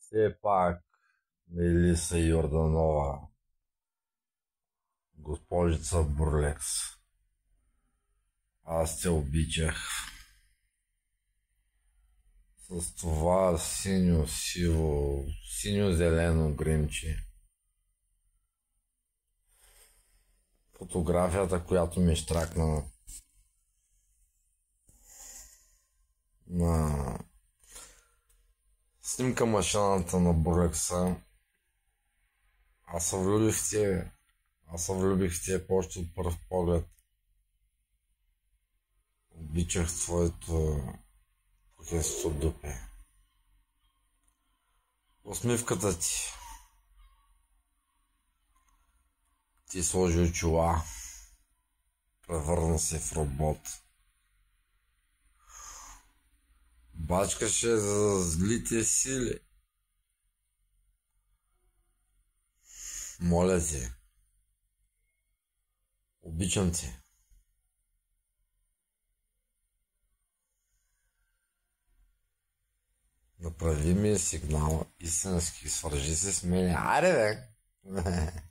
Все пак, Мелиса Йорданова, госпожица Бурлекс, аз те обичах. С това синьо-сиво, синьо-зелено гримче. Фотографията, която ми штракна на снимка машината на Бурлекса. Аз се влюбих в тебе. Аз се влюбих в тебе още от пръв поглед. Обичах твоето пухесто дупе. Усмивката ти. Ти сложи очила. Превърна се в робот. Бачкаше за злите сили. Моля те. Обичам те. Направи ми сигнал истински. Свържи се с мене. Аре бе!